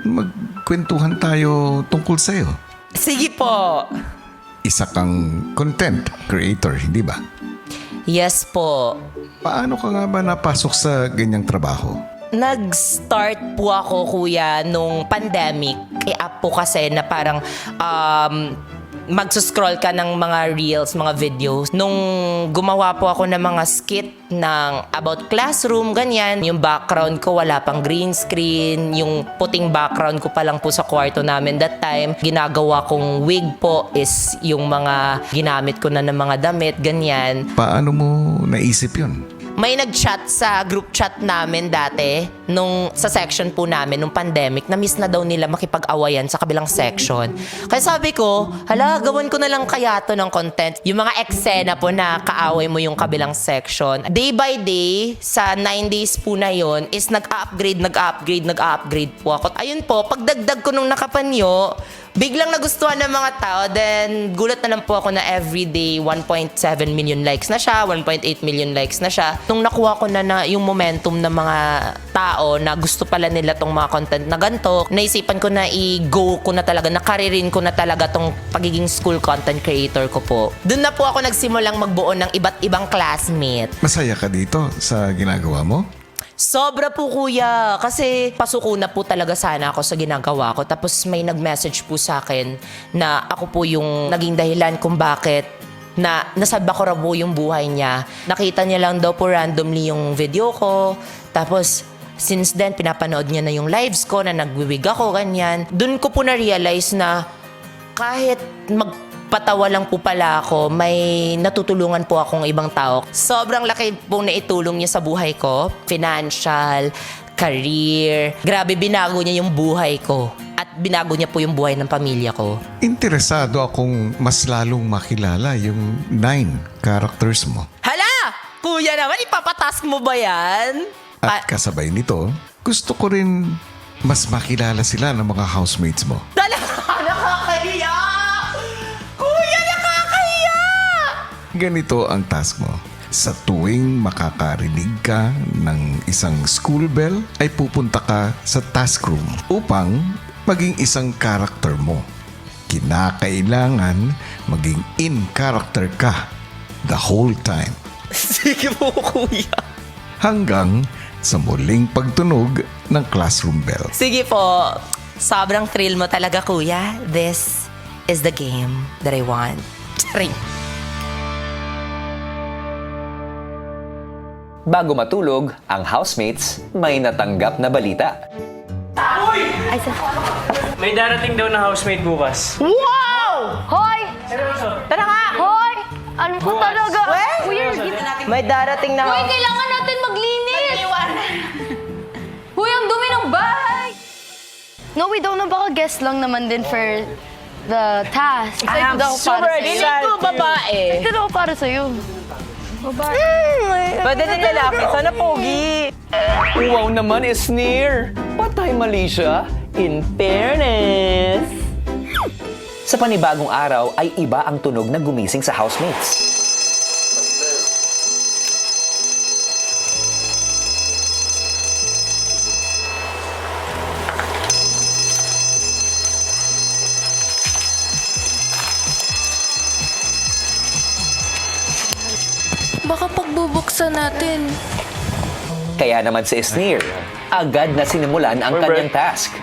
magkwentuhan tayo tungkol sa'yo. Sige po. Isa kang content creator, hindi ba? Yes po. Paano ka nga ba napasok sa ganyang trabaho? Nag-start po ako, kuya, nung pandemic. I-up po kasi na parang magsuscroll ka ng mga reels, mga videos. Nung gumawa po ako ng mga skit ng about classroom, ganyan. Yung background ko, wala pang green screen. Yung puting background ko pa lang po sa kwarto namin that time. Ginagawa kong wig po is yung mga ginamit ko na ng mga damit, ganyan. Paano mo naisip yun? May nag-chat sa group chat namin dati nung sa section po namin nung pandemic na miss na daw nila makipag-awayan sa kabilang section. Kaya sabi ko, hala, gawan ko na lang kaya to ng content. Yung mga eksena po na kaaway mo yung kabilang section. Day by day, sa 9 days po na yon is nag-upgrade po ako. Ayun po, pagdagdag ko nung nakapanyo, biglang nagustuhan ng mga tao, then gulat na lang po ako na everyday 1.7 million likes na siya, 1.8 million likes na siya. Nung nakuha ko na yung momentum ng mga tao na gusto pala nila tong mga content na ganito, naisipan ko na i-go ko na talaga, nakaririn ko na talaga tong pagiging school content creator ko po. Doon na po ako nagsimulang magbuo ng iba't ibang classmate. Masaya ka dito sa ginagawa mo? Sobra po, kuya. Kasi pasuko na po talaga sana ako sa ginagawa ko. Tapos may nag-message po sa akin na ako po yung naging dahilan kung bakit na nasalba ko raw po yung buhay niya. Nakita niya lang daw po randomly yung video ko. Tapos since then, pinapanood niya na yung lives ko na nagwiwig ako, ganyan. Doon ko po na-realize na kahit patawa lang po pala ako, may natutulungan po akong ibang tao. Sobrang laki pong naitulong niya sa buhay ko. Financial, career. Grabe, binago niya yung buhay ko. At binago niya po yung buhay ng pamilya ko. Interesado akong mas lalong makilala yung 9 characters mo. Hala! Kuya naman, ipapatask mo ba yan? At kasabay nito, gusto ko rin mas makilala sila ng mga housemates mo. Nakakahiya! Kuya, nakakahiya! Ganito ang task mo. Sa tuwing makakarinig ka ng isang school bell, ay pupunta ka sa task room upang maging isang character mo. Kinakailangan maging in character ka the whole time. Sige po, kuya. Hanggang sa muling pagtunog ng classroom bell. Sige po. Sobrang thrill mo talaga, kuya. This is the game that I want. Ring. Bago matulog, ang housemates may natanggap na balita. May darating daw na housemate bukas. Wow! Hoy! Seryoso? Tara nga! Hoy! Alam ko Bukas. talaga. Well, Kuya, may darating na... Hoy, kailangan natin maglinis! Hoy, ang dumi ng bahay! No, we don't know. Baka guest lang naman din for the task. Excited ako para sa'yo. Hindi ko babae. Excited ako para sa'yo. Babae. Pwede din lalaki. Sana pogi. Wow naman, sneer! Patay mali siya, in fairness. Sa panibagong araw ay iba ang tunog na gumising sa housemates. Baka pagbubuksan natin. Kaya naman si Sneer, agad na sinimulan ang kanyang task.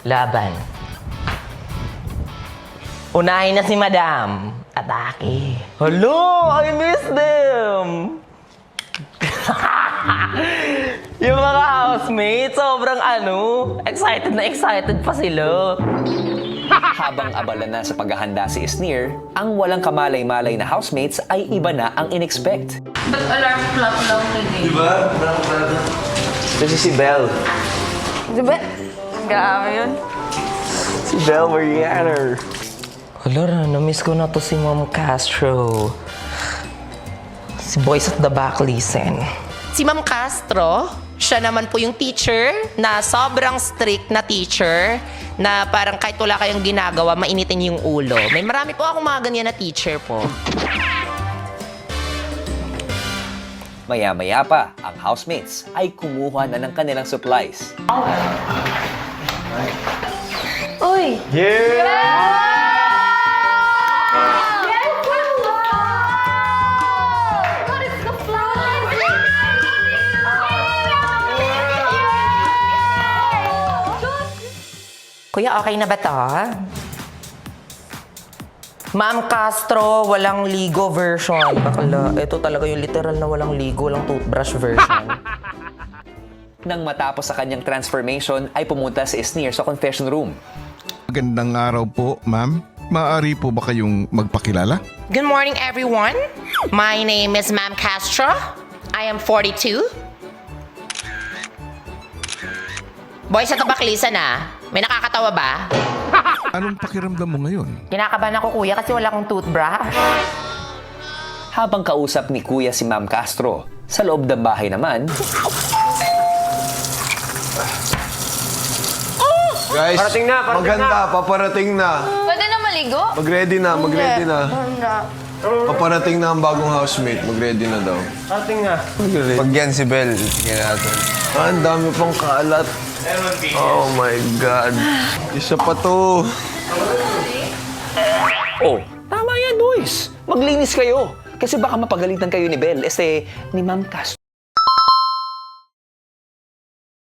Laban. Unahin na si Madam. Atake. Hello! I miss them! Yung mga housemates, sobrang excited pa sila. Habang abala na sa paghahanda si Sneer, ang walang kamalay-malay na housemates ay iba na ang in-expect. Ba't alarm clock lang today? Kasi si Belle. Diba? Grabe yun. Si Belle Marianer. Hala, na-miss ko na to si Mom Castro. Si Boys at the Back, listen. Si Ma'am Castro, siya naman po yung teacher na sobrang strict na teacher na parang kahit wala kayong ginagawa, mainitin yung ulo. May marami po akong mga ganyan na teacher po. Maya-maya pa, ang housemates ay kumuha na ng kanilang supplies. Uy! What is the flower? Kuya, okay na ba to? Ma'am Castro, walang ligo version. Bakla, ito talaga yung literal na walang ligo, walang toothbrush version. Nang matapos sa kanyang transformation, ay pumunta si Sneer sa confession room. Magandang araw po, ma'am. Maaari po ba kayong magpakilala? Good morning, everyone. My name is Ma'am Castro. I am 42. Boy, sa tabaklisan na. May nakakatawa ba? Anong pakiramdam mo ngayon? Kinakabahan ako, kuya, kasi wala akong toothbrush. Habang kausap ni Kuya si Ma'am Castro, sa loob ng bahay naman, Guys, Parating na, parating maganda, paparating na. Pwede na maligo? Mag-ready na, mag-ready na. Paparating na ang bagong housemate, mag-ready na daw. Parating na. Pag yan si Belle, tingnan natin. Ah, ang dami pang kalat. Oh my God. Isa pa to. oh, tama yan, boys. Maglinis kayo. Kasi baka mapagalitan kayo ni Belle, ni Ma'am Castro.